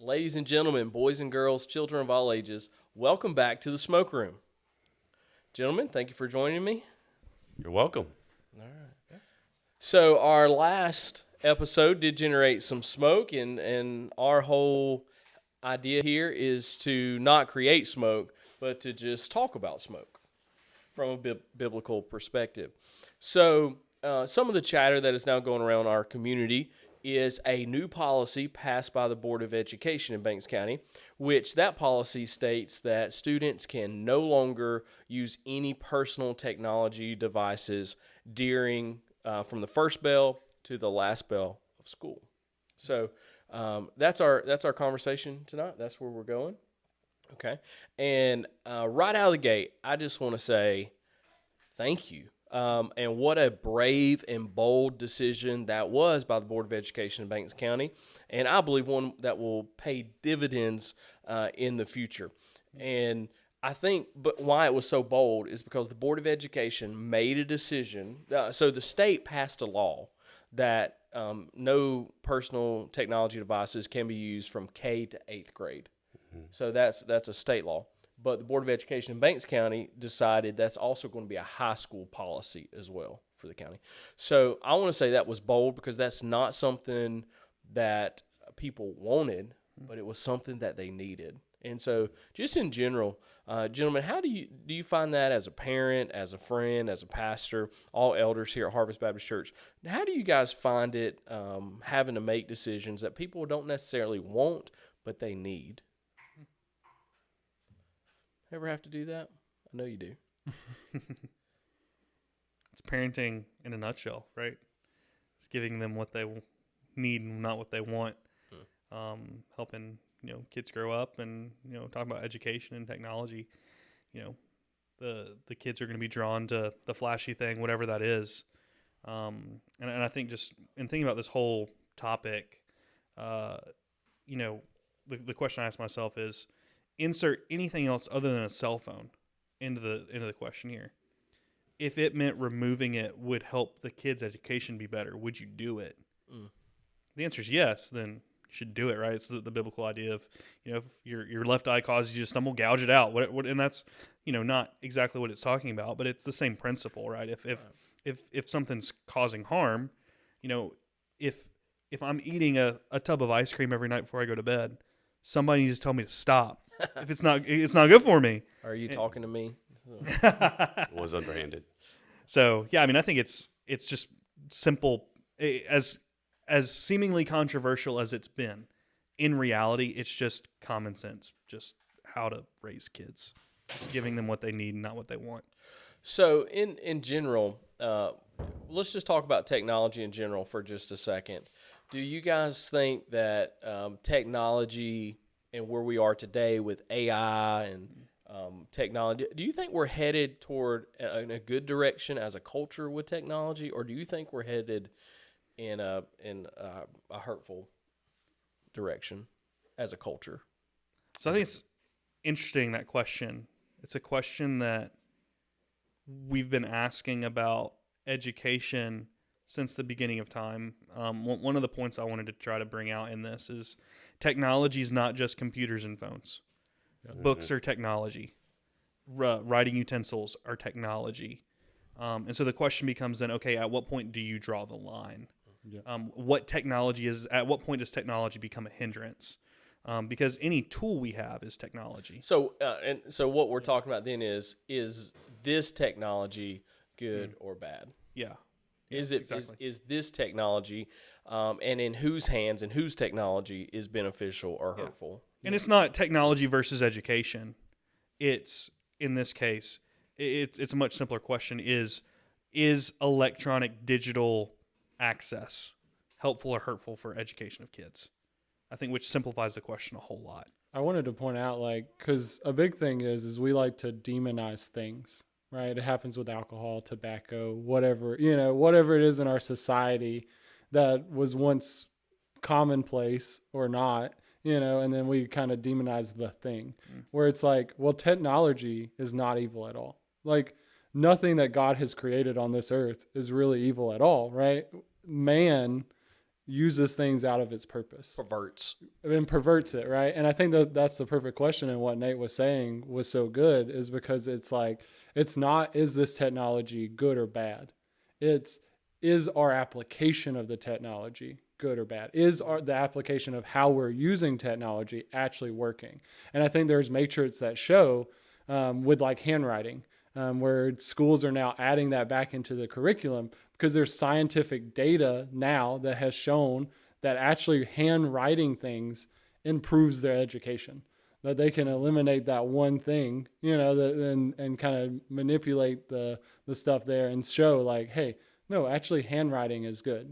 Ladies and gentlemen, boys and girls, children of all ages, welcome back to the Smoke Room. Gentlemen, thank you for joining me. You're welcome. All right. So our last episode did generate some smoke, and our whole idea here is to not create smoke, but to just talk about smoke from a biblical perspective. So some of the chatter that is now going around our community is a new policy passed by the Board of Education in Banks County, which that policy states that students can no longer use any personal technology devices during from the first bell to the last bell of school. So that's our conversation tonight. That's where we're going. Okay, and right out of the gate, I just want to say thank you. And what a brave and bold decision that was by the Board of Education in Banks County, and I believe one that will pay dividends in the future. And I think, but why it was so bold is because the Board of Education made a decision. So the state passed a law that no personal technology devices can be used from K to 8th grade. So that's a state law. But the Board of Education in Banks County decided that's also going to be a high school policy as well for the county. So I want to say that was bold because that's not something that people wanted, but it was something that they needed. And so just in general, gentlemen, how do you find that as a parent, as a friend, as a pastor, all elders here at Harvest Baptist Church? How do you guys find it having to make decisions that people don't necessarily want, but they need? Ever have to do that? I know you do. It's parenting in a nutshell, right? It's giving them what they need and not what they want. Helping kids grow up, and talking about education and technology. The kids are going to be drawn to the flashy thing, whatever that is. And I think just in thinking about this whole topic, the question I ask myself is, insert anything else other than a cell phone into the question here. If it meant removing it would help the kids' education be better, would you do it? The answer is yes. Then you should do it, right? It's the biblical idea of if your left eye causes you to stumble, gouge it out. And that's not exactly what it's talking about, but it's the same principle, right? If something's causing harm, if I'm eating a tub of ice cream every night before I go to bed, somebody needs to tell me to stop. If it's not good for me. Are you talking to me? It was underhanded. So yeah, I think it's just simple. As seemingly controversial as it's been, in reality, it's just common sense. Just how to raise kids, just giving them what they need and not what they want. So in general, let's just talk about technology in general for just a second. Do you guys think that technology and where we are today with AI and technology, do you think we're headed toward in a good direction as a culture with technology, or do you think we're headed in a hurtful direction as a culture? So I think it's interesting, that question. It's a question that we've been asking about education since the beginning of time. One of the points I wanted to try to bring out in this is technology is not just computers and phones. Mm-hmm. Books are technology. Writing utensils are technology. And so the question becomes then, okay, at what point do you draw the line? Yeah. At what point does technology become a hindrance? Because any tool we have is technology. So what we're talking about then is this technology good or bad? Yeah. Is it exactly. is this technology, and in whose hands and whose technology is beneficial or hurtful? And it's not technology versus education. It's, in this case, it's a much simpler question. Is electronic digital access helpful or hurtful for education of kids? I think, which simplifies the question a whole lot. I wanted to point out, because a big thing is we like to demonize things. Right, it happens with alcohol, tobacco, whatever it is in our society that was once commonplace or not, and then we kind of demonize the thing. Where it's like, well, technology is not evil at all. Like, nothing that God has created on this earth is really evil at all, right? Man uses things out of its purpose. Perverts. And perverts it, right? And I think that that's the perfect question. And what Nate was saying was so good, is because it's like, it's not, is this technology good or bad? It's, is our application of the technology good or bad? Is the application of how we're using technology actually working? And I think there's matrix that show with like handwriting, where schools are now adding that back into the curriculum, because there's scientific data now that has shown that actually handwriting things improves their education, that they can eliminate that one thing, and kind of manipulate the stuff there and show like, hey, no, actually handwriting is good.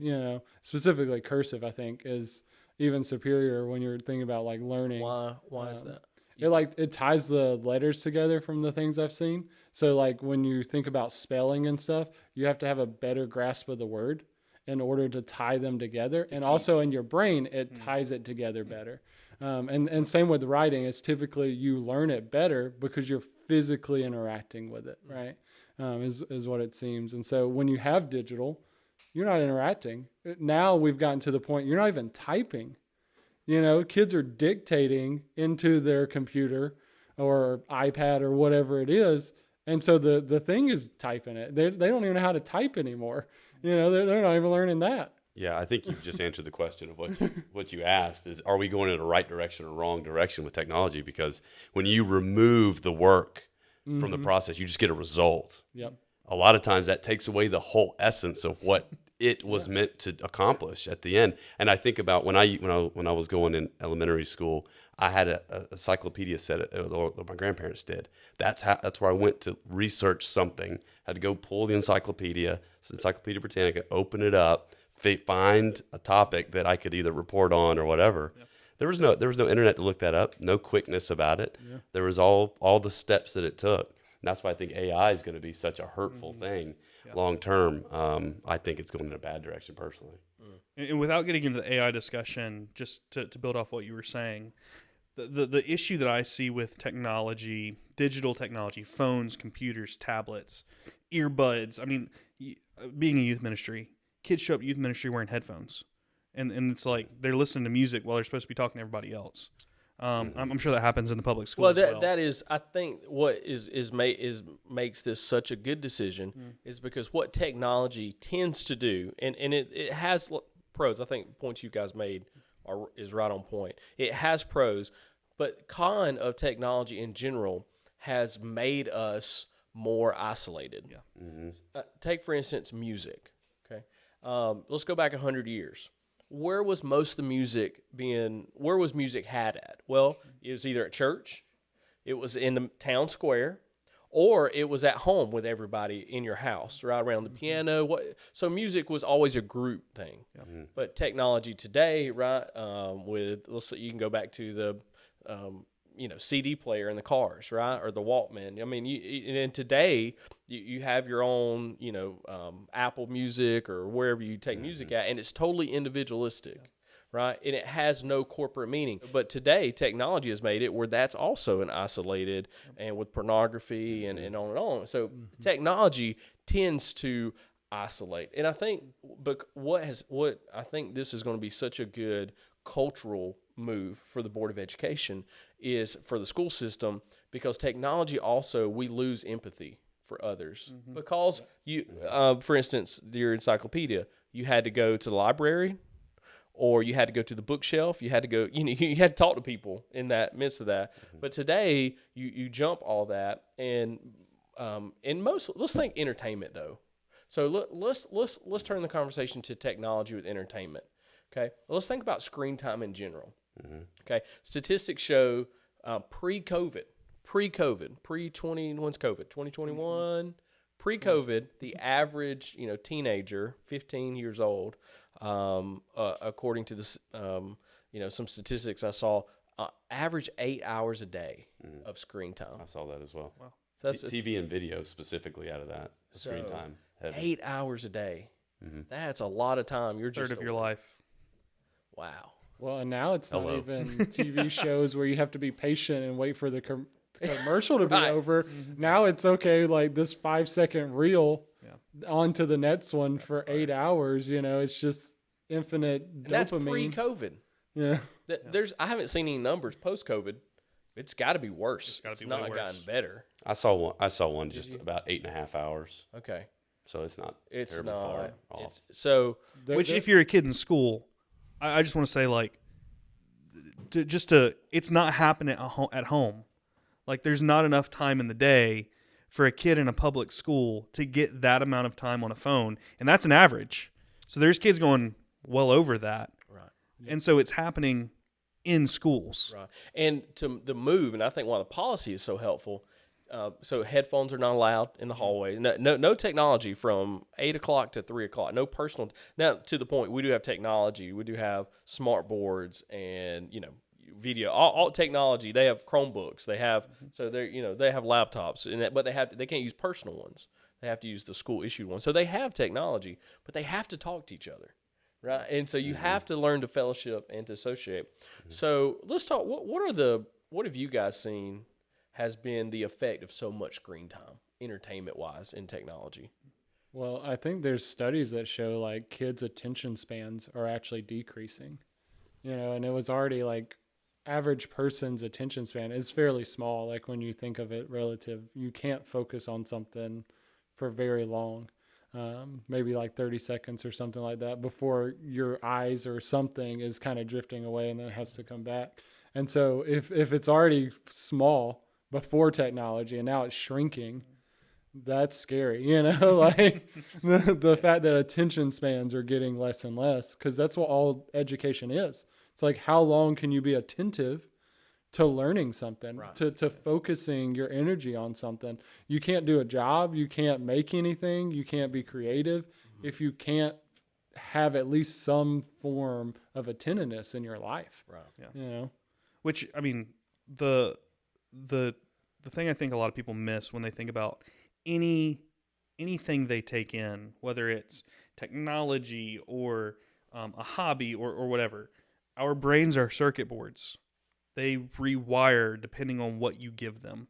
Specifically cursive, I think, is even superior when you're thinking about like learning. Why is that? It ties the letters together from the things I've seen. So like when you think about spelling and stuff, you have to have a better grasp of the word in order to tie them together. And also in your brain, it ties it together better. And same with writing. It's typically you learn it better because you're physically interacting with it, right? Is what it seems. And so when you have digital, you're not interacting. Now we've gotten to the point you're not even typing. Kids are dictating into their computer or iPad or whatever it is. And so the thing is typing it. They don't even know how to type anymore. They're not even learning that. Yeah, I think you've just answered the question of what you asked is, are we going in the right direction or wrong direction with technology? Because when you remove the work from the process, you just get a result. Yep. A lot of times that takes away the whole essence of what it was meant to accomplish at the end. And I think about when I was going in elementary school, I had a encyclopedia set, or my grandparents did. That's where I went to research something. I had to go pull the Encyclopedia Britannica, open it up, find a topic that I could either report on or whatever. Yep. There was no internet to look that up, no quickness about it. Yeah. There was all the steps that it took. And that's why I think AI is going to be such a hurtful thing long term. I think it's going in a bad direction personally. And without getting into the AI discussion, just to build off what you were saying, the issue that I see with technology, digital technology, phones, computers, tablets, earbuds, I mean, being a youth ministry, kids show up at youth ministry wearing headphones. And it's like they're listening to music while they're supposed to be talking to everybody else. I'm sure that happens in the public school. Well, that is, I think, what makes this such a good decision is because what technology tends to do, and it has pros. I think points you guys made is right on point. It has pros, but con of technology in general has made us more isolated. Yeah. Mm-hmm. Take for instance music. Okay, let's go back 100 years. Where was most of the music where was music had at? Well, it was either at church, it was in the town square, or it was at home with everybody in your house, right around the piano. So music was always a group thing. Yeah. Mm-hmm. But technology today, right, let's say you can go back to the CD player in the cars, right, or the Walkman. I mean, and today you have your own, Apple Music or wherever you take music at, and it's totally individualistic, right, and it has no corporate meaning. But today, technology has made it where that's also an isolated, and with pornography and on and on. So technology tends to isolate, and I think, but what I think this is going to be such a good cultural move for the Board of Education is for the school system, because technology also, we lose empathy for others because you, for instance, your encyclopedia, you had to go to the library or you had to go to the bookshelf. You had to go, you had to talk to people in that midst of that. But today you jump all that and let's think entertainment though. So let's turn the conversation to technology with entertainment. Okay, well, let's think about screen time in general. Okay, statistics show pre-COVID, when's COVID? 2021. Pre-COVID, the average teenager, 15 years old, according to this some statistics I saw, average 8 hours a day of screen time. I saw that as well. Wow. So that's TV and video specifically out of that screen time. Heavy. 8 hours a day. That's a lot of time. You're third of your life. Wow. Well, and now it's not even TV shows where you have to be patient and wait for the commercial to be over. Now it's okay, like this 5-second reel onto the next one for 8 hours. It's just infinite And that's dopamine. pre-COVID. Yeah. I haven't seen any numbers post-COVID. It's got to be worse. gotta It's be way not worse. gotten better. I saw one just about 8.5 hours. Okay. So it's not It's terribly far not. off. It's so Which, if you're a kid in school, I just want to say, like, it's not happening at home. Like, there's not enough time in the day for a kid in a public school to get that amount of time on a phone, and that's an average. So there's kids going well over that, right. and so it's happening in schools. Right. And to the move, and I think why the policy is so helpful. So headphones are not allowed in the hallway. No technology from 8 o'clock to 3 o'clock. No personal. Now, to the point, we do have technology. We do have smart boards and video. All technology. They have Chromebooks. They have they have laptops, but they can't use personal ones. They have to use the school issued ones. So they have technology, but they have to talk to each other. Right, and so you have to learn to fellowship and to associate. So let's talk. What have you guys seen has been the effect of so much screen time, entertainment-wise, in technology? Well, I think there's studies that show like kids' attention spans are actually decreasing. And it was already like average person's attention span is fairly small. Like when you think of it relative, you can't focus on something for very long. Maybe like 30 seconds or something like that before your eyes or something is kind of drifting away and then it has to come back. And so if it's already small before technology and now it's shrinking, that's scary, like the fact that attention spans are getting less and less, because that's what all education is. It's like, how long can you be attentive to learning something, right. to focusing your energy on something? You can't do a job. You can't make anything. You can't be creative if you can't have at least some form of attentiveness in your life. Right. Yeah. Which, I mean, the thing I think a lot of people miss when they think about anything they take in, whether it's technology or a hobby or whatever, our brains are circuit boards. They rewire depending on what you give them.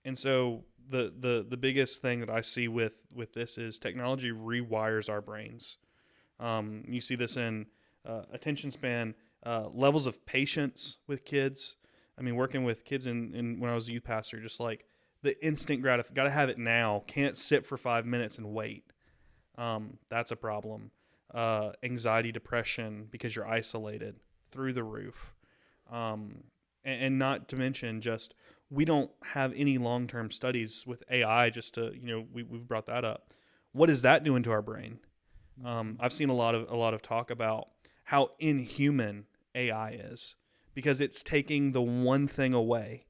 And so the biggest thing that I see with this is technology rewires our brains. You see this in attention span, levels of patience with kids. I mean, working with kids in when I was a youth pastor, just like the instant gratification, got to have it now, can't sit for 5 minutes and wait. That's a problem. Anxiety, depression, because you're isolated, through the roof. And not to mention, just we don't have any long-term studies with AI. Just to we've brought that up. What is that doing to our brain? I've seen a lot of talk about how inhuman AI is, because it's taking the one thing away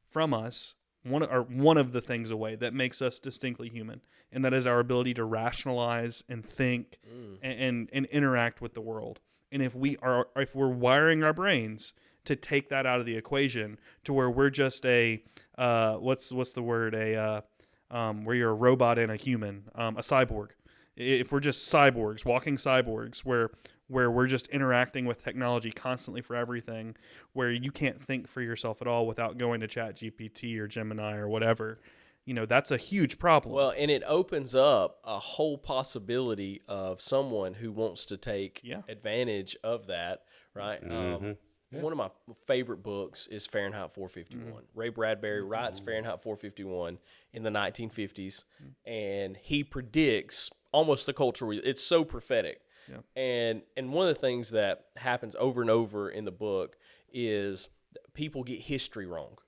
from us, one of the things away that makes us distinctly human, and that is our ability to rationalize and think and interact with the world. And if we're wiring our brains to take that out of the equation to where we're just what's the word, where you're a robot and a human, a cyborg. If we're just cyborgs, walking cyborgs, where we're just interacting with technology constantly for everything, where you can't think for yourself at all without going to ChatGPT or Gemini or whatever, that's a huge problem. Well, and it opens up a whole possibility of someone who wants to take advantage of that, right? One of my favorite books is Fahrenheit 451. Ray Bradbury writes Fahrenheit 451 in the 1950s, and he predicts almost the culture. It's so prophetic. Yeah. And one of the things that happens over and over in the book is people get history wrong.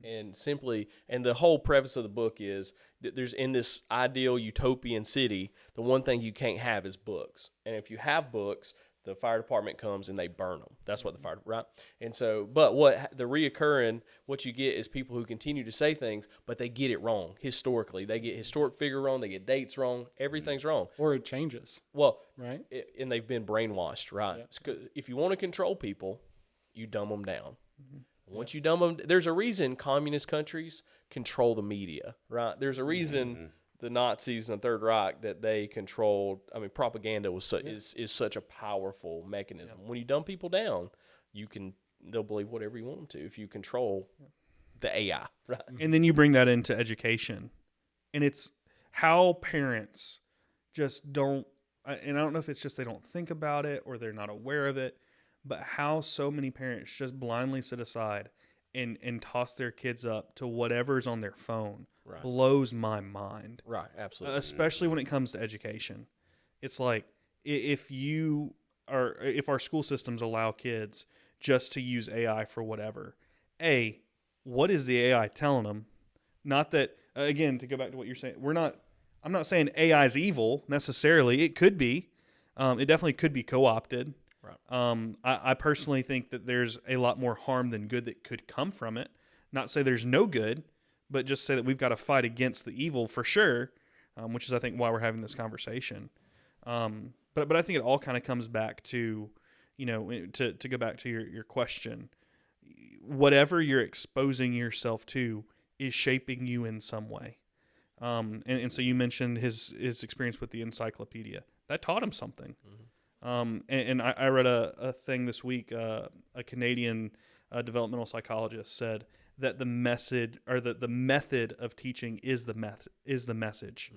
And the whole preface of the book is that there's, in this ideal utopian city, the one thing you can't have is books. And if you have books, the fire department comes and they burn them. That's what the fire, right? And so, but what you get is people who continue to say things, but they get it wrong historically. They get historic figure wrong. They get dates wrong. Everything's wrong. Or it changes. Well, right. And they've been brainwashed, right? Yeah. If you want to control people, you dumb them down. Once you dumb them, there's a reason communist countries control the media, right? There's a reason the Nazis and the Third Reich, that they controlled. I mean, propaganda is such a powerful mechanism. Yeah. When you dumb people down, they'll believe whatever you want them to if you control the AI, right? And then you bring that into education, and it's how parents just don't. and I don't know if it's just they don't think about it or they're not aware of it, but how so many parents just blindly sit aside and toss their kids up to whatever's on their phone blows my mind. Right, absolutely. Especially when it comes to education. It's like if our school systems allow kids just to use AI for whatever, what is the AI telling them? Not that, again, to go back to what you're saying, I'm not saying AI is evil necessarily. It could be. It definitely could be co-opted. Right. I personally think that there's a lot more harm than good that could come from it. Not say there's no good, but just say that we've got to fight against the evil for sure, which is, I think, why we're having this conversation. But I think it all kind of comes back to, to go back to your question, whatever you're exposing yourself to is shaping you in some way. And so you mentioned his experience with the encyclopedia. That taught him something. And I read a thing this week. A Canadian developmental psychologist said that the method of teaching is the message.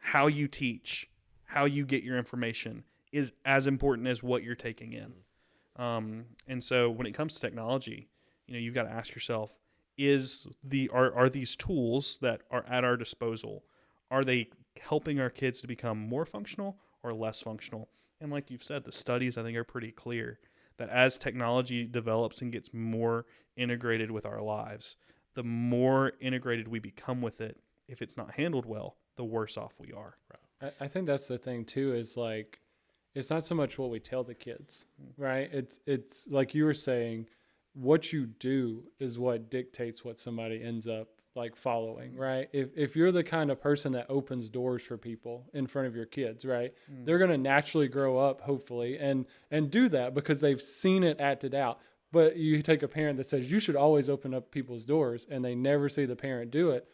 How you teach, how you get your information is as important as what you're taking in. And so when it comes to technology, you've got to ask yourself, are these tools that are at our disposal, are they helping our kids to become more functional or less functional? And like you've said, the studies, I think, are pretty clear that as technology develops and gets more integrated with our lives, the more integrated we become with it, if it's not handled well, the worse off we are. I think that's the thing too, is like, it's not so much what we tell the kids, right? It's like you were saying, what you do is what dictates what somebody ends up like following, right? If you're the kind of person that opens doors for people in front of your kids, right? They're going to naturally grow up, hopefully, and do that because they've seen it acted out. But you take a parent that says you should always open up people's doors and they never see the parent do it,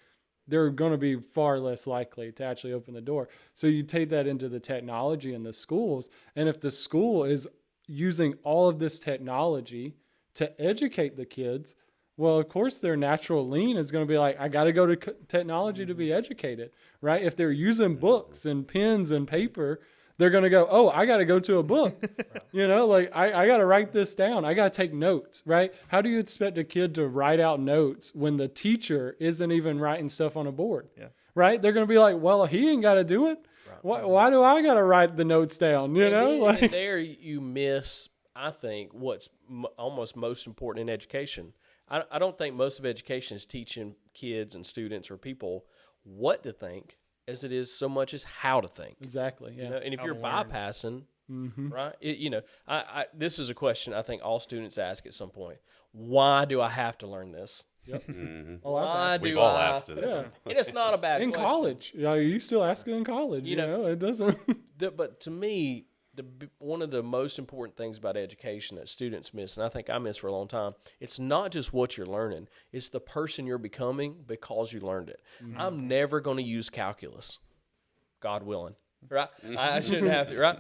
they're going to be far less likely to actually open the door. So you take that into the technology in the schools, and if the school is using all of this technology to educate the kids, well, of course, their natural lean is going to be like, I got to go to technology to be educated, right? If they're using books and pens and paper, they're going to go, oh, I got to go to a book. Like I got to write this down. I got to take notes, right? How do you expect a kid to write out notes when the teacher isn't even writing stuff on a board, right? They're going to be like, well, he ain't got to do it. Right. Why do I got to write the notes down, And there you miss, I think, what's almost most important in education. I don't think most of education is teaching kids and students or people what to think as it is so much as how to think. Exactly, yeah. And if you're bypassing, right, this is a question I think all students ask at some point. Why do I have to learn this? Yep. We've all asked it. Yeah. And it's not a bad in question. College. You still ask it in college, it doesn't. But to me, one of the most important things about education that students miss, and I think I missed for a long time, it's not just what you're learning. It's the person you're becoming because you learned it. I'm never going to use calculus, God willing. Right? I shouldn't have to, right?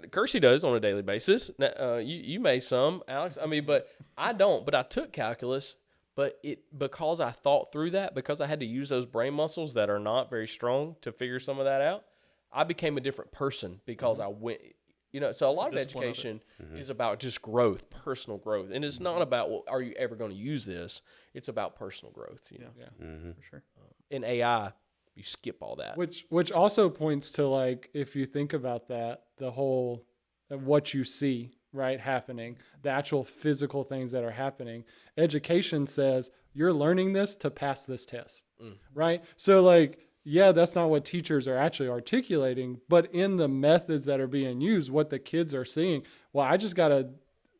Kersey does on a daily basis. You may some, Alex. But I don't. But I took calculus, but because I thought through that, because I had to use those brain muscles that are not very strong to figure some of that out, I became a different person because I went, so a lot of education is about just growth, personal growth. And it's not about, well, are you ever going to use this? It's about personal growth. For sure. In AI, you skip all that. Which also points to, like, if you think about that, the whole what you see, right, happening, the actual physical things that are happening. Education says you're learning this to pass this test, right? So, like, yeah, that's not what teachers are actually articulating, but in the methods that are being used, what the kids are seeing, well, I just got to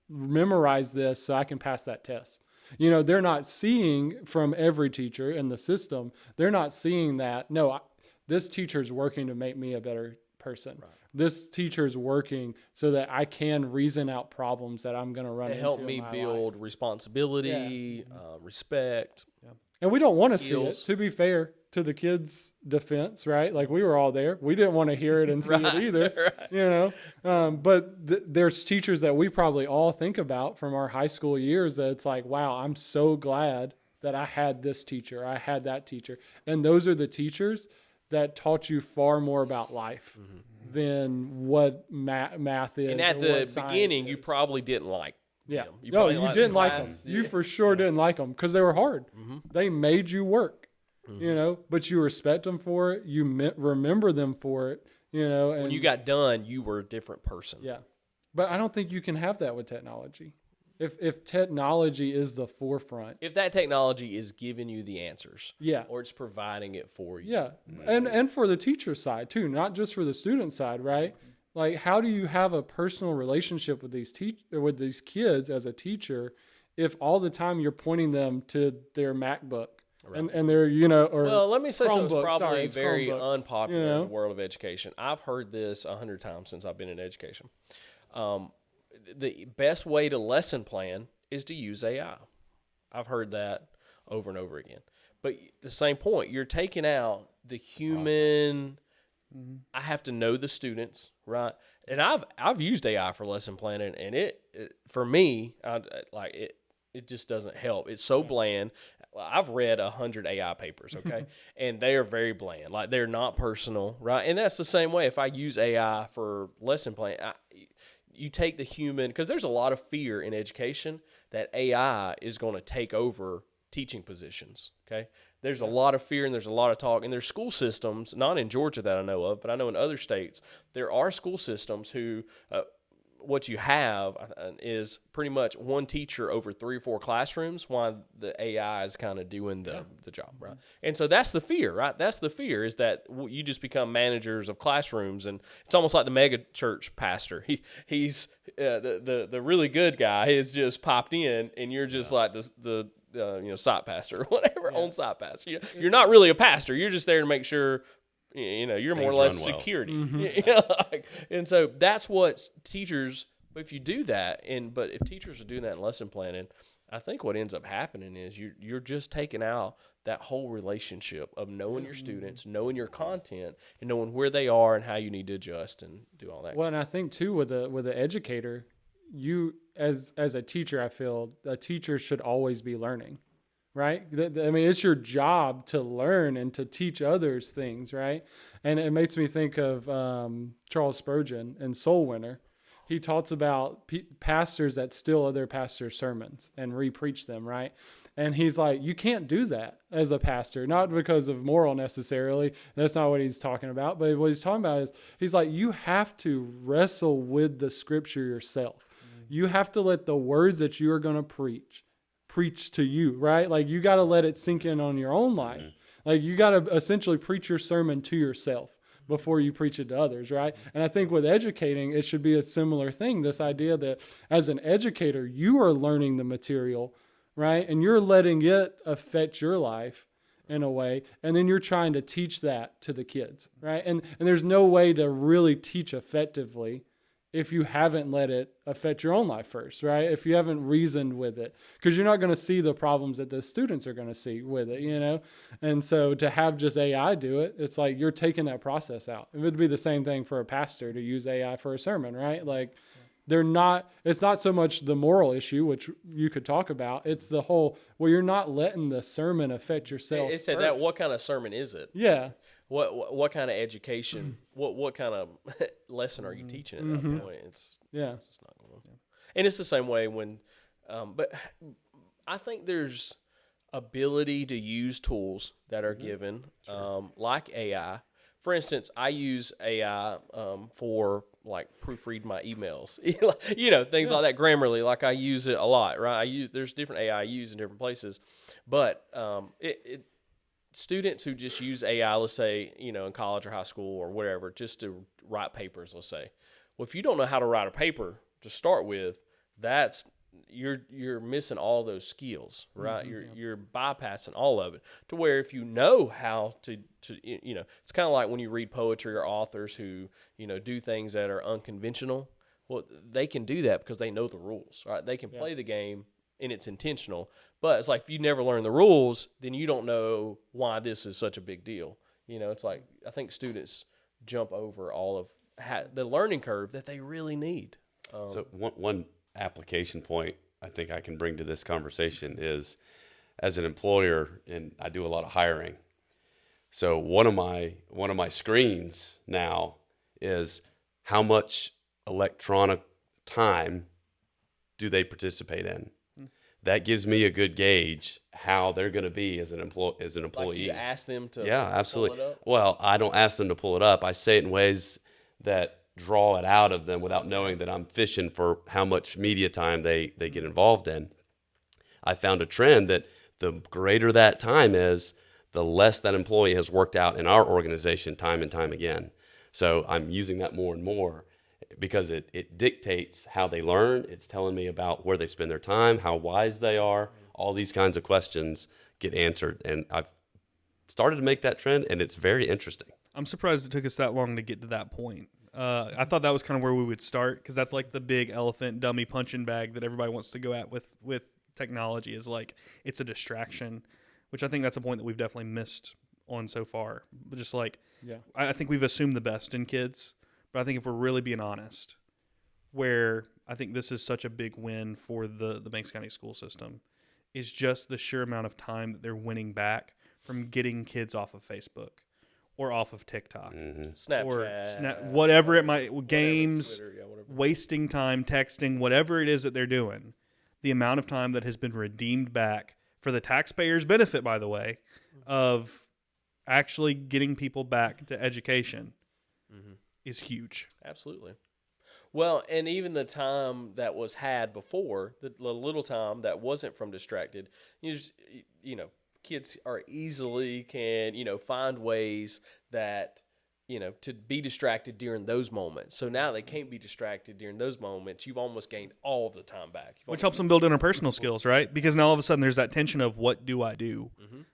memorize this so I can pass that test. They're not seeing from every teacher in the system, they're not seeing that, no, this teacher's working to make me a better person. Right. This teacher's working so that I can reason out problems that I'm going to run into help me in my build life. Responsibility, respect. Yeah. And we don't want to see it, to be fair to the kids' defense, right? Like, we were all there. We didn't want to hear it and see it either, But there's teachers that we probably all think about from our high school years that it's like, wow, I'm so glad that I had this teacher. I had that teacher. And those are the teachers that taught you far more about life than what math is. And at or the what science beginning, you is. probably didn't like Yeah. them. No, probably you liked didn't the like them. class. You Yeah. for sure didn't like them because they were hard. They made you work, but you respect them for it. You remember them for it, And When you got done, you were a different person. yeah. But I don't think you can have that with technology. If technology is the forefront. If that technology is giving you the answers, Yeah. or it's providing it for you. Yeah. And for the teacher side too, not just for the student side, right? Like, how do you have a personal relationship with these kids as a teacher if all the time you're pointing them to their MacBook and their, or Well, let me say something Chromebook. that's probably Sorry, it's very Chromebook. unpopular in the world of education. I've heard this 100 times since I've been in education. The best way to lesson plan is to use AI. I've heard that over and over again. But the same point, you're taking out the human. I have to know the students, right? And I've used AI for lesson planning, and it for me, it just doesn't help. It's so bland. I've read 100 AI papers, okay, and they are very bland. Like, they're not personal, right? And that's the same way. If I use AI for lesson plan, you take the human, because there's a lot of fear in education that AI is going to take over teaching positions, okay? There's a lot of fear, and there's a lot of talk, and there's school systems, not in Georgia that I know of, but I know in other states, there are school systems who, what you have is pretty much one teacher over 3 or 4 classrooms while the AI is kind of doing the job, right? And so that's the fear, right? That's the fear, is that you just become managers of classrooms, and it's almost like the mega church pastor. He's the really good guy is just popped in, and you're just like the site pastor or whatever, on site pastor. You're not really a pastor. You're just there to make sure you're more or less security. And so that's what teachers. But if you do that, but if teachers are doing that in lesson planning, I think what ends up happening is you're just taking out that whole relationship of knowing your students, knowing your content, and knowing where they are and how you need to adjust and do all that. Well, and I think too, with the educator, you as a teacher, I feel a teacher should always be learning. Right? I mean, it's your job to learn and to teach others things, right? And it makes me think of Charles Spurgeon in Soul Winner. He talks about pastors that steal other pastors' sermons and re-preach them, right? And he's like, you can't do that as a pastor, not because of moral necessarily. That's not what he's talking about. But what he's talking about is, he's like, you have to wrestle with the scripture yourself. You have to let the words that you are going to preach to you, right? Like, you got to let it sink in on your own life. Like, you got to essentially preach your sermon to yourself before you preach it to others, right? And I think with educating, it should be a similar thing. This idea that as an educator, you are learning the material, right? And you're letting it affect your life in a way. And then you're trying to teach that to the kids, right? And there's no way to really teach effectively if you haven't let it affect your own life first, right? If you haven't reasoned with it, because you're not going to see the problems that the students are going to see with it, And so to have just AI do it, it's like you're taking that process out. It would be the same thing for a pastor to use AI for a sermon, right? Like, it's not so much the moral issue, which you could talk about. It's the whole, you're not letting the sermon affect yourself. It said that, what kind of sermon is it? Yeah. What kind of education? What kind of lesson are you teaching at that point? It's just not going to. And it's the same way when, but I think there's ability to use tools that are given, like AI. For instance, I use AI for like proofread my emails, things like that. Grammarly, like I use it a lot, right? There's different AI I use in different places, but students who just use AI, let's say, in college or high school or whatever, just to write papers, let's say. Well, if you don't know how to write a paper to start with, you're missing all those skills, right? You're bypassing all of it. To where if you know how to it's kind of like when you read poetry or authors who do things that are unconventional. Well, they can do that because they know the rules, right? They can play the game and it's intentional. But it's like, if you never learn the rules, then you don't know why this is such a big deal. It's like, I think students jump over all of the learning curve that they really need. So one application point I think I can bring to this conversation is, as an employer, and I do a lot of hiring, So one of my screens now is how much electronic time do they participate in. That gives me a good gauge how they're going to be as an employee. Like you ask them to Yeah, pull absolutely. it up? Well, I don't ask them to pull it up. I say it in ways that draw it out of them without knowing that I'm fishing for how much media time they get involved in. I found a trend that the greater that time is, the less that employee has worked out in our organization time and time again. So I'm using that more and more because it dictates how they learn. It's telling me about where they spend their time, how wise they are. All these kinds of questions get answered. And I've started to make that trend, and it's very interesting. I'm surprised it took us that long to get to that point. I thought that was kind of where we would start, because that's like the big elephant dummy punching bag that everybody wants to go at with technology, is like it's a distraction, which I think that's a point that we've definitely missed on so far. But just like, Yeah. I think we've assumed the best in kids, but I think if we're really being honest, where I think this is such a big win for the Banks County school system is just the sheer amount of time that they're winning back from getting kids off of Facebook or off of TikTok. Snapchat. Or whatever it might, games, Twitter, whatever. wasting time, texting, whatever it is that they're doing, the amount of time that has been redeemed back for the taxpayers' benefit, by the way, of actually getting people back to education is huge. Absolutely. Well, and even the time that was had before, the little time that wasn't from distracted, kids are easily can, find ways that, to be distracted during those moments. So now they can't be distracted during those moments. You've almost gained all of the time back. Which helps them build interpersonal skills, right? Because now all of a sudden there's that tension of what do I do?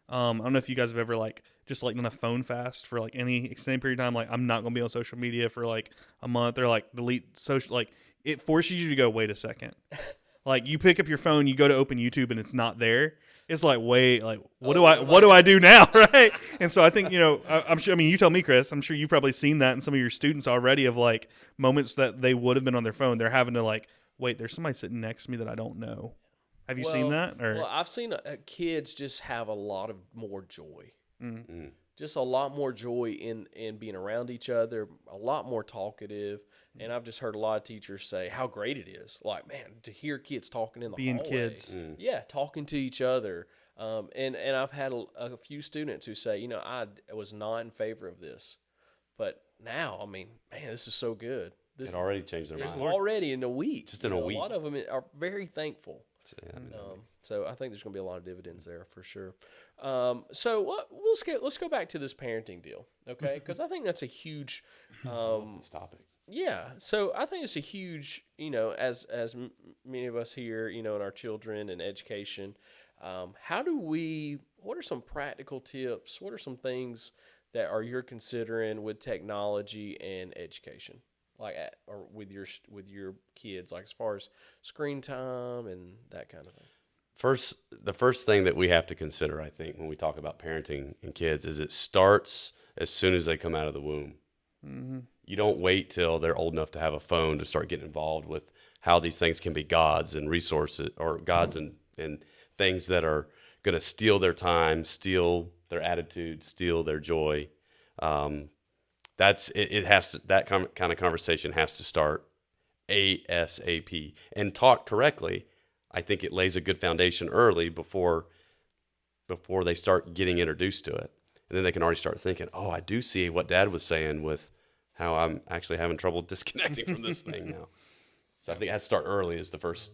I don't know if you guys have ever just done a phone fast for any extended period of time. Like, I'm not going to be on social media for a month, or delete social. It forces you to go, wait a second. You pick up your phone, you go to open YouTube, and it's not there. It's wait, what do I do now, right? And so I think, I'm sure, you tell me, Chris, I'm sure you've probably seen that in some of your students already of moments that they would have been on their phone. They're having to wait, there's somebody sitting next to me that I don't know. Have you seen that? Well, I've seen kids just have a lot of more joy. Just a lot more joy in being around each other, a lot more talkative. And I've just heard a lot of teachers say how great it is. To hear kids talking in the being hallway. kids. Yeah, talking to each other. And I've had a few students who say, I was not in favor of this. But now, this is so good. It already changed their mind. Already in a week. Just in a week. A lot of them are very thankful. Yeah, So I think there's going to be a lot of dividends there for sure. Let's go back to this parenting deal, okay? Because I think that's a huge this topic. Yeah, so I think it's a huge, as many of us here, in our children and education, what are some practical tips? What are some things that you're considering with technology and education? Or with your kids, as far as screen time and that kind of thing. The first thing that we have to consider, I think, when we talk about parenting and kids, is it starts as soon as they come out of the womb. Mm-hmm. You don't wait till they're old enough to have a phone to start getting involved with how these things can be gods and resources, or gods and things that are going to steal their time, steal their attitude, steal their joy. It has to, that kind of conversation has to start ASAP, and taught correctly. I think it lays a good foundation early before they start getting introduced to it, and then they can already start thinking, oh, I do see what Dad was saying with how I'm actually having trouble disconnecting from this thing now. So I think I have to start early is the first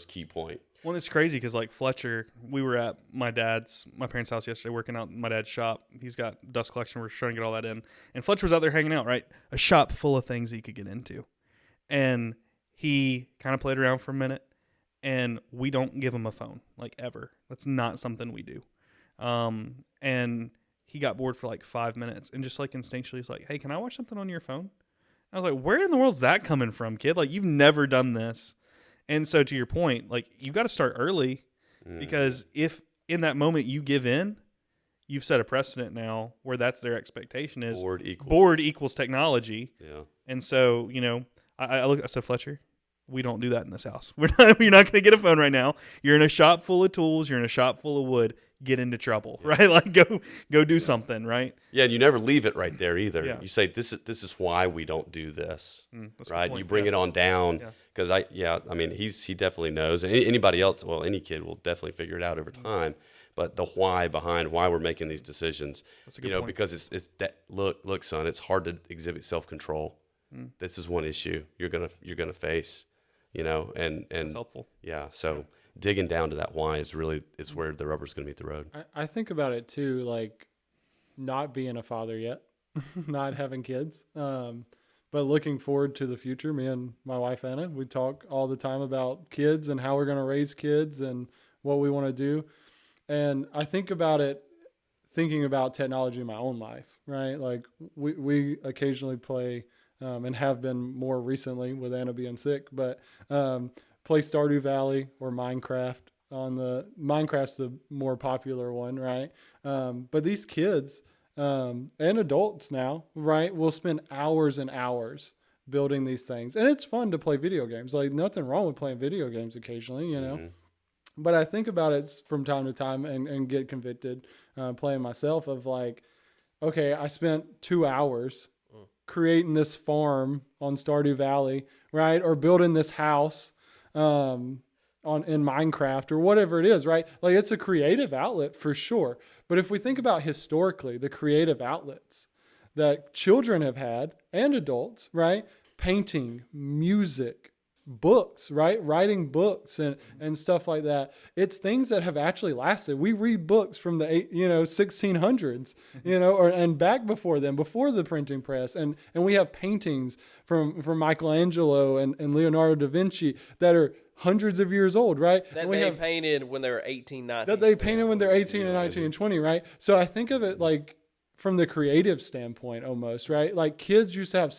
key point. Well, it's crazy because Fletcher, we were at my parents' house yesterday working out in my dad's shop. He's got dust collection. We're trying to get all that in. And Fletcher was out there hanging out, right? A shop full of things he could get into. And he kind of played around for a minute. And we don't give him a phone, ever. That's not something we do. And he got bored for 5 minutes. And just instinctually, he's like, hey, can I watch something on your phone? I was like, where in the world's that coming from, kid? You've never done this. And so to your point, you've got to start early, because if in that moment you give in, you've set a precedent now where that's their expectation is bored equals technology. Yeah. And so, I said, Fletcher, we don't do that in this house. You're not going to get a phone right now. You're in a shop full of tools. You're in a shop full of wood. Get into trouble, right? Like go do something, right? Yeah, and you never leave it right there either. Yeah. You say this is why we don't do this, That's a good right? point. You bring it on down Yeah. because I mean he definitely knows, and anybody else, well, any kid will definitely figure it out over time. But the why behind why we're making these decisions, That's a good point. because it's that look, son, it's hard to exhibit self-control. This is one issue you're gonna face, and It's helpful. yeah, so digging down to that why is where the rubber's going to meet the road. I think about it too, like not being a father yet, not having kids, but looking forward to the future. Me and my wife, Anna, we talk all the time about kids and how we're going to raise kids and what we want to do. And I think about it, thinking about technology in my own life, right? Like we occasionally play and have been more recently with Anna being sick, but play Stardew Valley or Minecraft. Minecraft's the more popular one, right? But these kids and adults now, right, will spend hours and hours building these things. And it's fun to play video games. Like, nothing wrong with playing video games occasionally, Mm-hmm. But I think about it from time to time and get convicted playing myself of like, okay, I spent 2 hours creating this farm on Stardew Valley, right? Or building this house in Minecraft or whatever it is, right? Like, it's a creative outlet for sure. But if we think about historically the creative outlets that children have had and adults, right? Painting, music, books, right? Writing books and stuff like that. It's things that have actually lasted. We read books from the 1600s, and back before them, before the printing press. And we have paintings from Michelangelo and Leonardo da Vinci that are hundreds of years old, right? That and they painted when they were 18, 19. That they painted when they're 18 and 19 and 20, right? So I think of it like from the creative standpoint almost, right? Like, kids used to have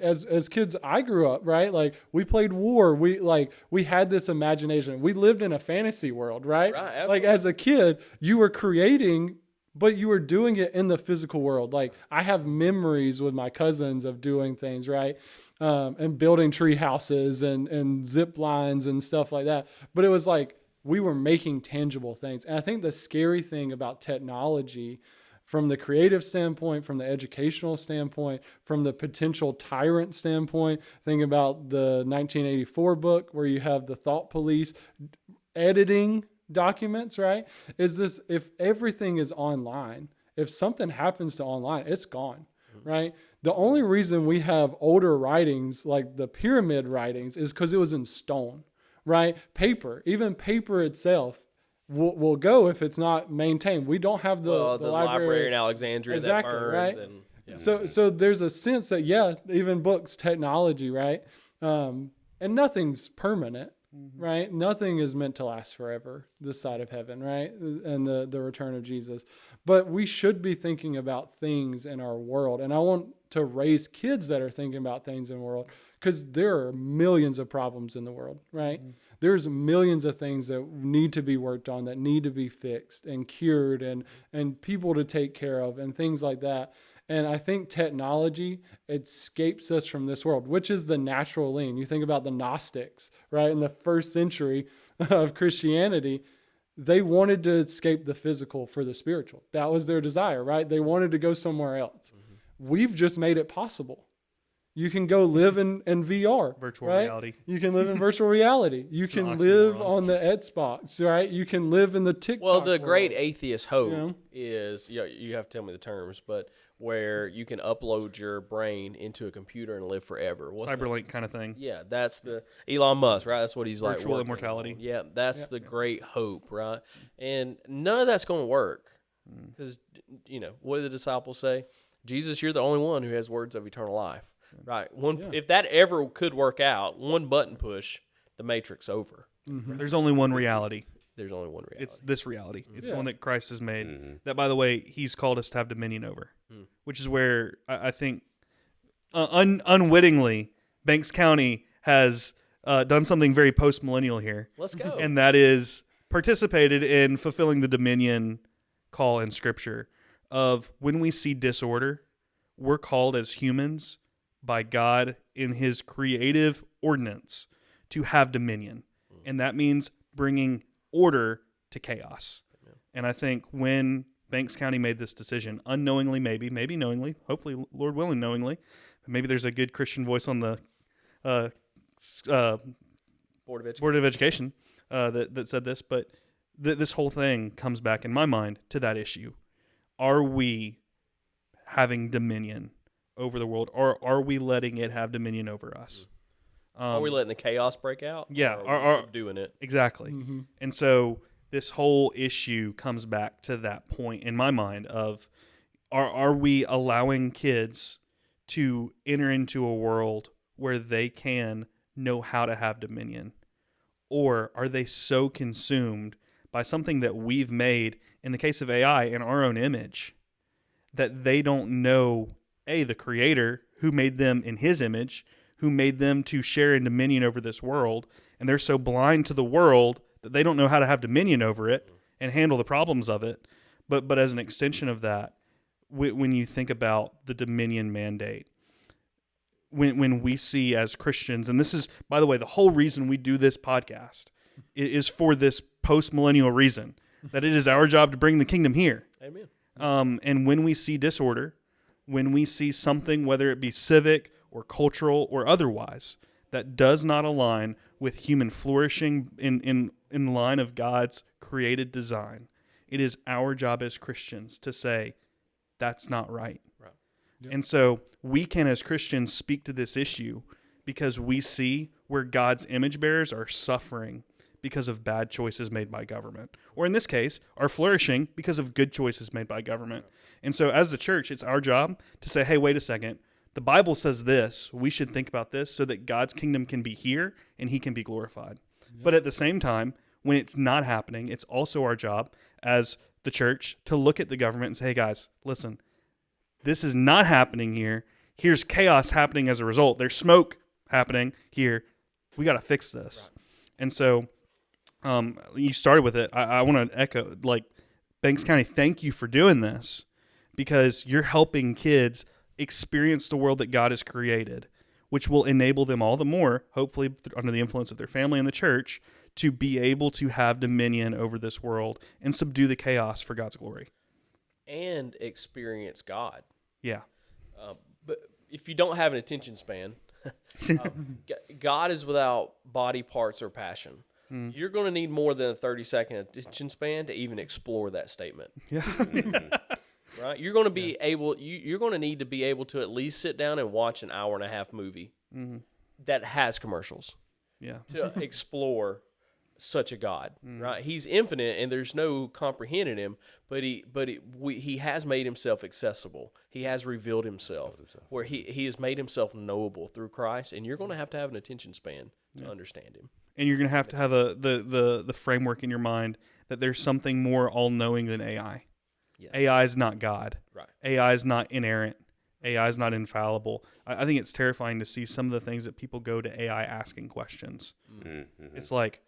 as kids I grew up, right? Like, we played war. We had this imagination. We lived in a fantasy world, right? Right, like, as a kid, you were creating, but you were doing it in the physical world. Like, I have memories with my cousins of doing things, right? And building tree houses and zip lines and stuff like that. But it was like we were making tangible things. And I think the scary thing about technology, from the creative standpoint, from the educational standpoint, from the potential tyrant standpoint, think about the 1984 book where you have the thought police editing documents, right? Is this, if everything is online, if something happens to online, it's gone, right? The only reason we have older writings like the pyramid writings is because it was in stone, right? Paper, even paper itself, will go if it's not maintained. We don't have the library in Alexandria exactly, that burned. Right? And, yeah. So there's a sense that, even books, technology, right? And nothing's permanent, right? Nothing is meant to last forever this side of heaven, right? And the return of Jesus. But we should be thinking about things in our world. And I want to raise kids that are thinking about things in the world, because there are millions of problems in the world, right? There's millions of things that need to be worked on, that need to be fixed and cured, and people to take care of and things like that. And I think technology escapes us from this world, which is the natural lean. You think about the Gnostics, right? In the first century of Christianity, they wanted to escape the physical for the spiritual. That was their desire, right? They wanted to go somewhere else. We've just made it possible. You can go live in VR. Virtual right? reality. You can live in virtual reality. You can an live oxymoron. on the Xbox, right? You can live in the TikTok Well, the world. great atheist hope You know? is, you have to tell me the terms, but where you can upload your brain into a computer and live forever. What's the- Cyberlink kind of thing. Yeah, that's the Elon Musk, right? That's what he's like. Virtual working immortality. on. Yeah, that's the great hope, right? And none of that's going to work because, what did the disciples say? Jesus, you're the only one who has words of eternal life, right? If that ever could work out, one button push, the matrix over. There's only one reality. There's only one reality. It's this reality. It's the Yeah. one that Christ has made. That, by the way, He's called us to have dominion over, which is where I think unwittingly Banks County has done something very post-millennial here, Let's go. and that is participated in fulfilling the dominion call in Scripture of when we see disorder, we're called as humans by God in His creative ordinance to have dominion. And that means bringing order to chaos. And I think when Banks County made this decision, unknowingly, maybe knowingly, hopefully, Lord willing, knowingly, maybe there's a good Christian voice on the Board of Education that said this, but this whole thing comes back in my mind to that issue. Are we having dominion over the world, or are we letting it have dominion over us? Are we letting the chaos break out? Yeah. Or are we subduing it? Exactly. Mm-hmm. And so this whole issue comes back to that point in my mind of, are we allowing kids to enter into a world where they can know how to have dominion? Or are they so consumed by something that we've made, in the case of AI, in our own image, that they don't know, the Creator who made them in His image, who made them to share in dominion over this world, and they're so blind to the world that they don't know how to have dominion over it and handle the problems of it. But as an extension of that, when you think about the dominion mandate, when we see as Christians, and this is, by the way, the whole reason we do this podcast is for this post-millennial reason, that it is our job to bring the kingdom here. Amen. And when we see disorder, when we see something, whether it be civic or cultural or otherwise, that does not align with human flourishing in line of God's created design, it is our job as Christians to say, that's not right. Yep. And so we can, as Christians, speak to this issue because we see where God's image bearers are suffering because of bad choices made by government, or in this case, are flourishing because of good choices made by government. And so as the church, it's our job to say, hey, wait a second. The Bible says this. We should think about this so that God's kingdom can be here and He can be glorified. Yep. But at the same time, when it's not happening, it's also our job as the church to look at the government and say, hey, guys, listen, this is not happening here. Here's chaos happening as a result. There's smoke happening here. We got to fix this. Right. And so you started with it. I want to echo, Banks County, thank you for doing this because you're helping kids experience the world that God has created, which will enable them all the more, hopefully under the influence of their family and the church, to be able to have dominion over this world and subdue the chaos for God's glory. And experience God. Yeah. But if you don't have an attention span, God is without body parts or passion. You're going to need more than a 30-second attention span to even explore that statement. Yeah. Right? You're going to be able. You're going to need to be able to at least sit down and watch an hour-and-a-half movie that has commercials. Yeah. To explore such a God, right? He's infinite, and there's no comprehending Him. But he has made Himself accessible. He has revealed Himself, where He has made Himself knowable through Christ. And you're going to have an attention span to understand Him. And you're going to have the framework in your mind that there's something more all-knowing than AI. Yes. AI is not God. Right. AI is not inerrant. AI is not infallible. I think it's terrifying to see some of the things that people go to AI asking questions. Mm-hmm. It's like,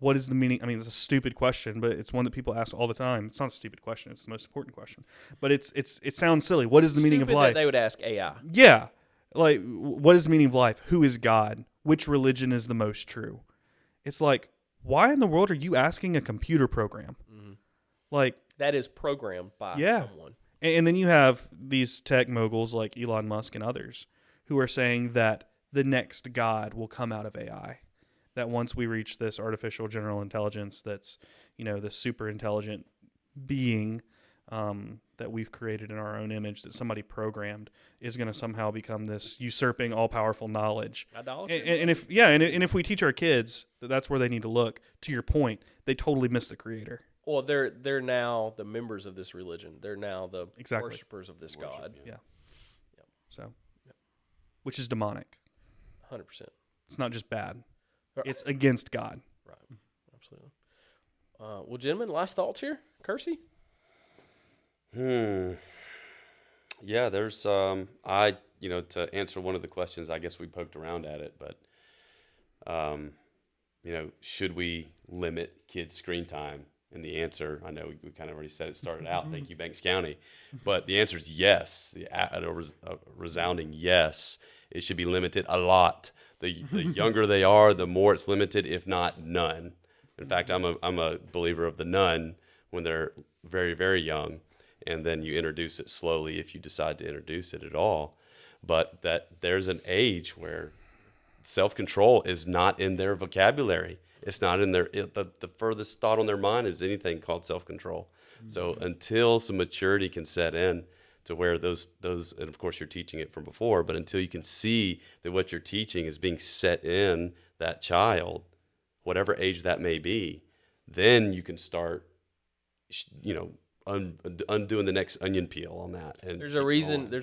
what is the meaning? I mean, it's a stupid question, but it's one that people ask all the time. It's not a stupid question. It's the most important question. But it sounds silly. What is the meaning of life? That they would ask AI. Yeah. Like, what is the meaning of life? Who is God? Which religion is the most true? It's like, why in the world are you asking a computer program? Mm-hmm. Like, that is programmed by someone. And then you have these tech moguls like Elon Musk and others who are saying that the next God will come out of AI. That once we reach this artificial general intelligence that's, this super intelligent being that we've created in our own image that somebody programmed is going to somehow become this usurping all-powerful knowledge. Idolatry. And if we teach our kids that that's where they need to look, to your point, they totally miss the Creator. Well, they're now the members of this religion. They're now the worshipers of this God. Yeah. So, which is demonic. 100%. It's not just bad. It's against God. Right. Absolutely. Well, gentlemen, last thoughts here? Kersey? Yeah, there's to answer one of the questions, I guess we poked around at it, but should we limit kids' screen time? And the answer, I know we kind of already said it started out. Thank you, Banks County. But the answer is yes, a resounding yes. it should be limited a lot. The younger they are, the more it's limited, if not none. In fact, I'm a believer of the none when they're very, very young, and then you introduce it slowly if you decide to introduce it at all. But that there's an age where self-control is not in their vocabulary. It's not in the furthest thought on their mind is anything called self-control. So until some maturity can set in to where those, and of course you're teaching it from before, but until you can see that what you're teaching is being set in that child, whatever age that may be, then you can start, undoing the next onion peel on that. And there's a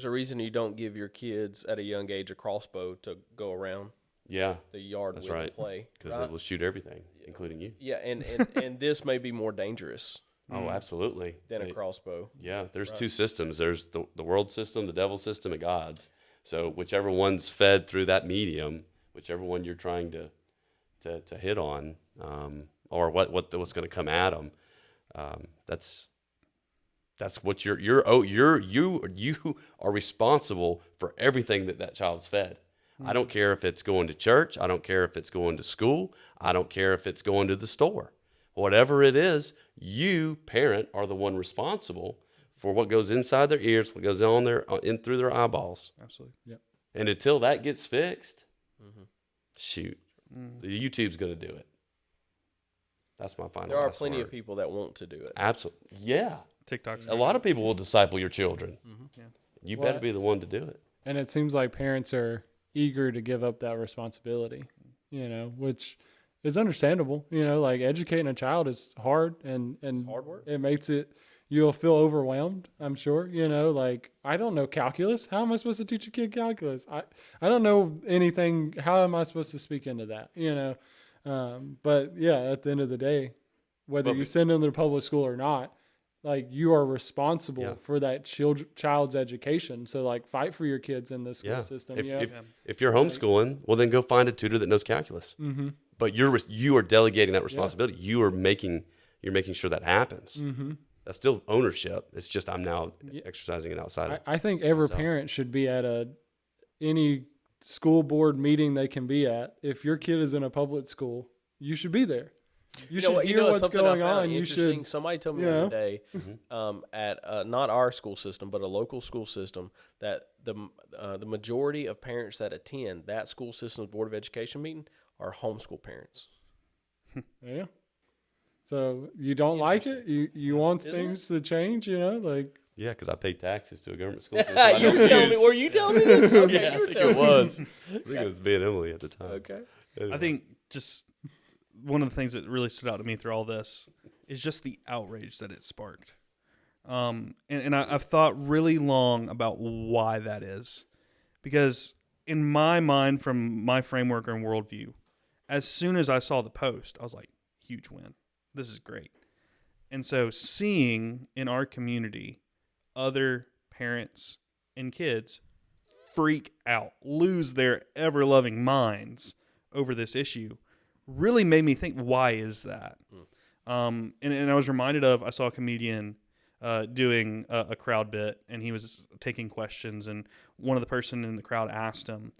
reason you don't give your kids at a young age a crossbow to go around the yard that's with right. and play. Because they will shoot everything, including you. Yeah, and this may be more dangerous. Oh, absolutely. Than a crossbow. Yeah, there's two systems. There's the world system, the devil system, and God's. So whichever one's fed through that medium, whichever one you're trying to hit on, or what's going to come at them, that's what you are responsible for everything that child's fed. I don't care if it's going to church. I don't care if it's going to school. I don't care if it's going to the store. Whatever it is, you, parent, are the one responsible for what goes inside their ears, what goes on in through their eyeballs. Absolutely. Yep. And until that gets fixed, shoot, the YouTube's going to do it. That's my final. There are plenty of people that want to do it. Absolutely, yeah. TikTok's a lot of people will disciple your children. Yeah. You better be the one to do it. And it seems like parents are eager to give up that responsibility, which is understandable. Like educating a child is hard and It's hard work. It makes you'll feel overwhelmed, I'm sure. Like, I don't know calculus. How am I supposed to teach a kid calculus? I don't know anything. How am I supposed to speak into that? But yeah, at the end of the day, whether you send them to public school or not, like, you are responsible for that child's education. So, like, fight for your kids in the school system. If you're homeschooling, well, then go find a tutor that knows calculus. Mm-hmm. But you are delegating that responsibility. Yeah. You're making sure that happens. Mm-hmm. That's still ownership. It's just I'm now exercising it outside. I think every parent should be at any school board meeting they can be at. If your kid is in a public school, you should be there. You should hear what's going on. You should. Somebody told me the other day at not our school system, but a local school system, that the majority of parents that attend that school system's Board of Education meeting are homeschool parents. Yeah. So you don't like it? You want things to change? Like. Yeah, because I pay taxes to a government school system. You were telling me? Were you telling me this? Okay, yeah, I think it was. I think it was me and Emily at the time. Okay. Anyway. I think just one of the things that really stood out to me through all this is just the outrage that it sparked. And I've thought really long about why that is. Because in my mind, from my framework and worldview, as soon as I saw the post, I was like, huge win. This is great. And so seeing in our community other parents and kids freak out, lose their ever-loving minds over this issue, really made me think, why is that? And I was reminded of, I saw a comedian doing a crowd bit, and he was taking questions, and one of the person in the crowd asked him,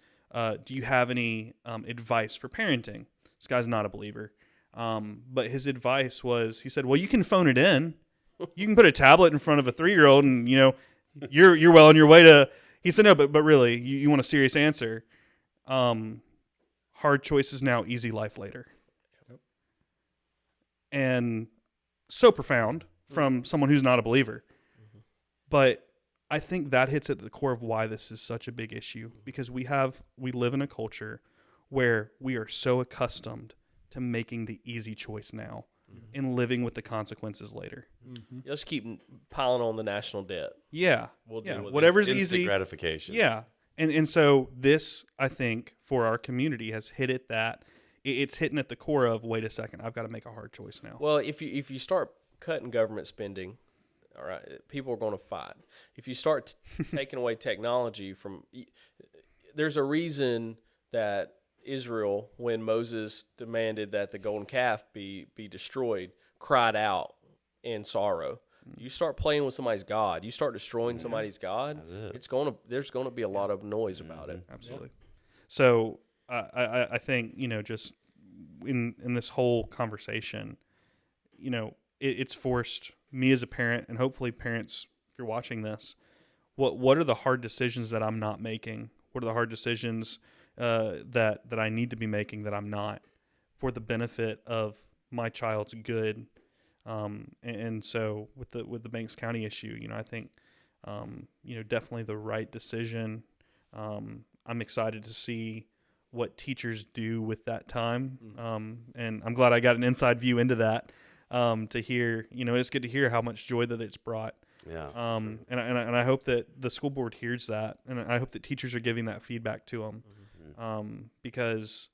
do you have any advice for parenting? This guy's not a believer. But his advice was, he said, well, you can phone it in. You can put a tablet in front of a 3-year-old and, you're well on your way to, he said, no, but really, you want a serious answer. Hard choices now, easy life later. Yep. And so profound from someone who's not a believer. Mm-hmm. But I think that hits at the core of why this is such a big issue, because we live in a culture where we are so accustomed to making the easy choice now and living with the consequences later. Mm-hmm. Just keep piling on the national debt. Yeah. We'll deal with whatever's instant easy. gratification. Yeah. And so this, I think, for our community has hit it that it's hitting at the core of, wait a second, I've got to make a hard choice now. Well, if you start cutting government spending, all right, people are going to fight. If you start taking away technology there's a reason that Israel, when Moses demanded that the golden calf be destroyed, cried out in sorrow. You start playing with somebody's God, you start destroying somebody's God, there's going to be a lot of noise about it. Absolutely. So I think, just in this whole conversation, it's forced me as a parent, and hopefully parents, if you're watching this, what are the hard decisions that I'm not making? What are the hard decisions that I need to be making that I'm not, for the benefit of my child's good? And so with the Banks County issue, I think definitely the right decision. I'm excited to see what teachers do with that time. And I'm glad I got an inside view into that, to hear, it's good to hear how much joy that it's brought. Yeah. And I hope that the school board hears that, and I hope that teachers are giving that feedback to them, because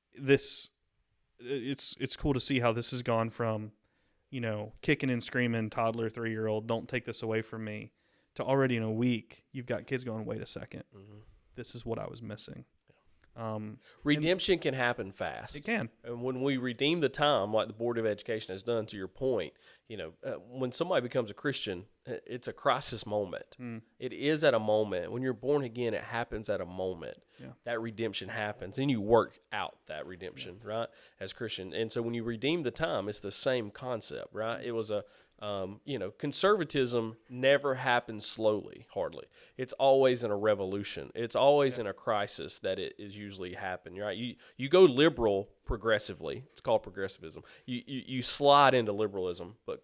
it's cool to see how this has gone from, kicking and screaming, toddler, 3-year-old, don't take this away from me, to already in a week, you've got kids going, wait a second, this is what I was missing. Redemption can happen fast. It can. And when we redeem the time, like the Board of Education has done, to your point, when somebody becomes a Christian, it's a crisis moment. It is at a moment. When you're born again, it happens at a moment. Yeah. That redemption happens, and you work out that redemption, right, as Christian. And so when you redeem the time, it's the same concept, right? It was conservatism never happens slowly, hardly. It's always in a revolution. It's always in a crisis that it is usually happening, right? You go liberal progressively. It's called progressivism. You slide into liberalism, but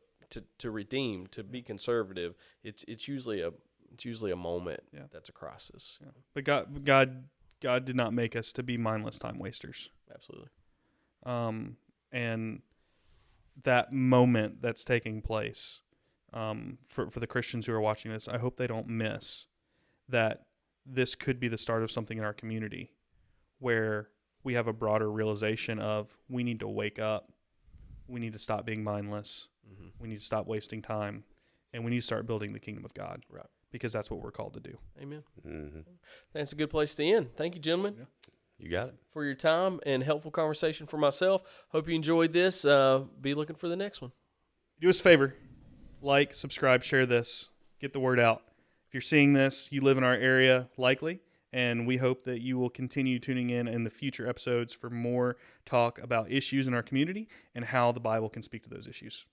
to redeem, to be conservative, it's usually a moment that's a crisis. Yeah. But God did not make us to be mindless time wasters. Absolutely. And that moment that's taking place, for the Christians who are watching this, I hope they don't miss that this could be the start of something in our community where we have a broader realization of, we need to wake up, we need to stop being mindless, we need to stop wasting time, and we need to start building the kingdom of God. Right. Because that's what we're called to do. Amen. That's a good place to end. Thank you, gentlemen. Yeah. You got it. For your time and helpful conversation for myself. Hope you enjoyed this. Be looking for the next one. Do us a favor. Like, subscribe, share this. Get the word out. If you're seeing this, you live in our area, likely, and we hope that you will continue tuning in the future episodes for more talk about issues in our community and how the Bible can speak to those issues.